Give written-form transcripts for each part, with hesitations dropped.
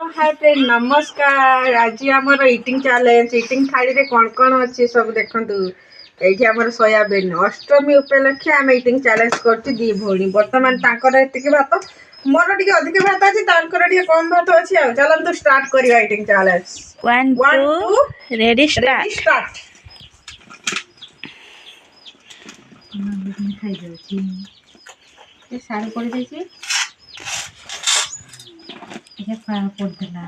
Hi friend नमस्कार। आज आमर इटिंग चैलेंज इटिंग थाली रे कौन कौन अच्छी सब देखंतु। एठी हमर सोयाबीन अष्टमी उपलक्षे आम इटिंग चैलेंज करछि दी भोणी। वर्तमान तांकर एतिके भात मोर टिके अधिक भात अछि तांकर टिके कम भात अछि। आ चलंतु स्टार्ट करिया इटिंग चैलेंज। 1 2 ready start. खाई देछि ए सारी पड़ी देछि ये पा पड़ला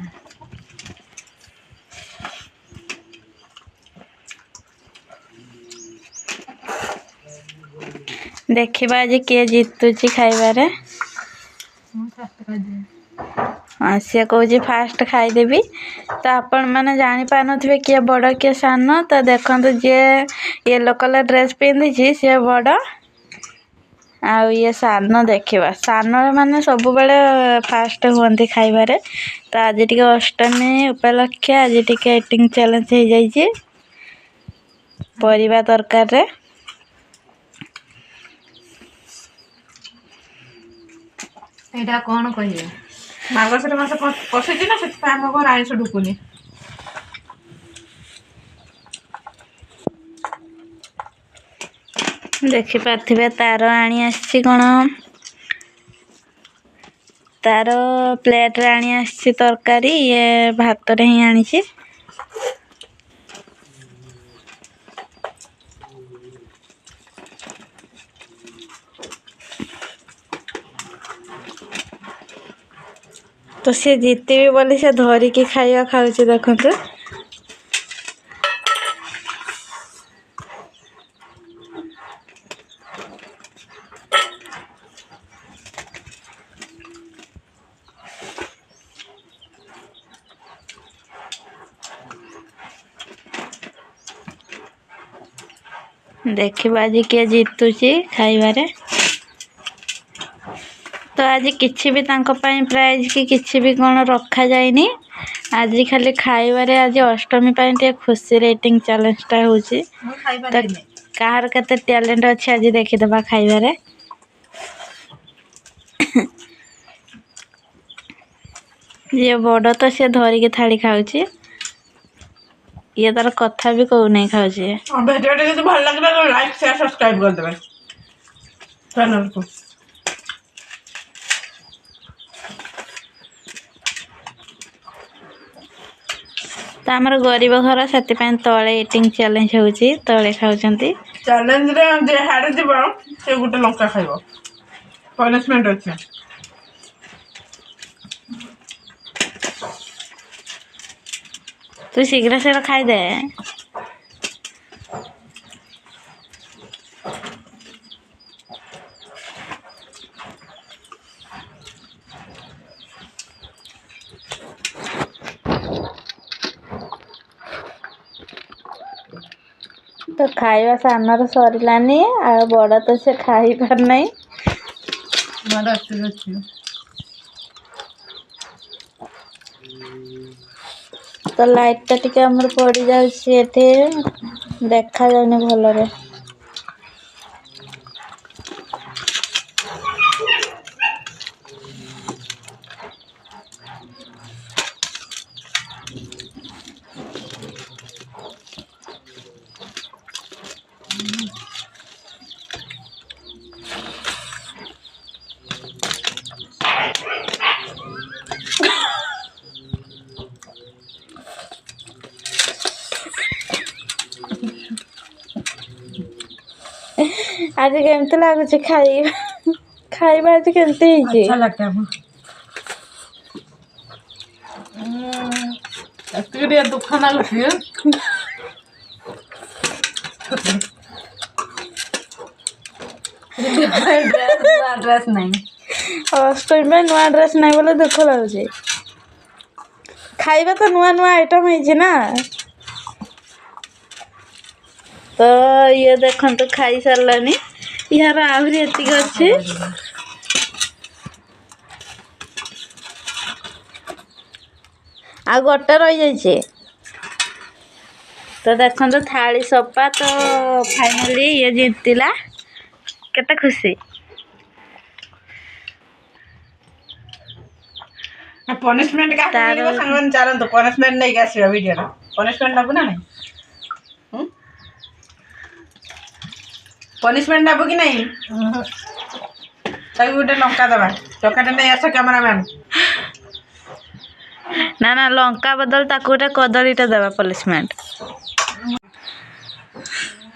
देखिबा आज किए जीतुची खाइबारे। सी कहे फास्ट खाईदेवी तो आपण मैंने जापारे किए बड़ किए सान। तो देखो जी येलो कलर ड्रेस पिंधि सी बड़ आ ये सान देखा सान मैंने सब बेले फास्ट हुंती खाइबारे। तो आज टी अष्टमी उपलक्षे आज टी इटिंग चैलेंज हो जाइए परिबा तरकार रे। एटा कौन कहिए मार्गशीर मास पशुची ना से आम घर आईस ढुकुनी। देखि पार्थिबे तार आनी आसी कौन तार प्लेट रे आनी आसी तरकारी ये भात रे ही आनी छि। तो सी जीतबी बोली से धरिकी खाइबा खाଉଛି देखंतु। देखिबा आज किए जीतुची खाइबारे। तो आज किछि भी तांको पाई प्राइज की किछि भी कोन रखा जायनी। आज खाली खाइबारे आज अष्टमी पाई ते खुशी रेटिंग चैलेंज टा होची। तो कार केते टैलेंट अछि आज देखि दबा खाइबारे। ये बड़ तो से धरी के थाली खाଉଛି ये तार कथा भी कहू नहीं खाଉଛି। वीडियो टे भल लागला तो लाइक शेयर सब्सक्राइब कर देबे चैनल को। तो आमर गरीब घर से तले इटिंग चैलेंज होची तले खाउचंती। चैलेंज रे जे हार दिबो से गुटे लंका खाइबो पनिशमेंट अछि। तू शीघ्र से खाई दे। तो खाइबा सानर सरिलानी आ बड़ तो से खाई पार नहीं। बड़ अछि तो लाइट टा टिके हमर पड़ी जाउछि एठे देखा जाउनी भलरे। आज केमती लागुछि खाइबा आज केमती हिची। अच्छा लगता है एतके दुख लागुछि। ड्रेस नहीं अष्टमी नुआ ड्रेस नहीं बोले दुख लगुछि। खाइबा तो नुआ नुआ आइटम हिची ना। तो ये देखन तो खाई सरलानी यार आहुरी एतिक अछि। आ गोटे रही जाइछे। तो देखन तो थाली सपा तो फाइनली ये जीतिला केते खुशी। पनिशमेंट का मिलिबो संगन चलन तो पनिशमेंट नहीं आसीबा वीडियो रे पनिशमेंट नबु ना नहीं पनिशमेंट नबु कि नहीं ताकि गोटे लंका दबा टकाटे नहीं आस कैमरामैन ना ना लंका बदल ताको गोटे कदलीटा देवा पनिशमेंट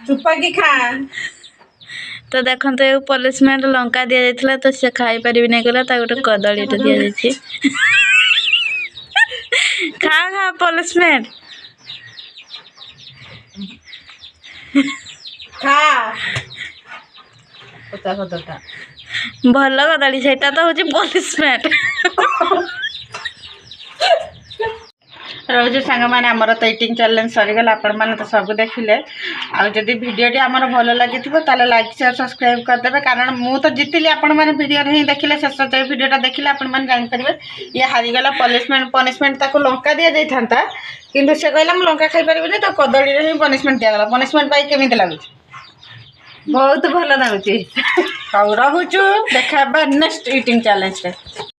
चुपा की खा तो देखते ये पनिशमेंट लंका दि जाता तो से खाई पारि नहीं गला गोटे कदलीटा दि जाइए खा खा पनिशमेंट खा पता कदटा भल कदली से तो हूँ पनिशमेंट रोज सांग मैंने आमर तो इटिंग चैलेंज सरीगला आपण मैंने तो सब देखिले आदि भिडटी आमर भल लगी ताले लाइक शेयर सब्सक्राइब करदे कारण मु तो जीतिली आपण मैंने वीडियो ही देखिले शेष जाए वीडियोटा देखिले आपण मैंने जानीपारे ये हारीगला पनिशमेंट ताको लंका दि जाता किंतु से कहला मु लंका खाई पारि तो कदली ही पनिशमेंट दिगला पनिशमेंट पाई केमी लगुच बहुत भल लगुच रोचु देखा नेक्स्ट इटिंग चैलेंज रे।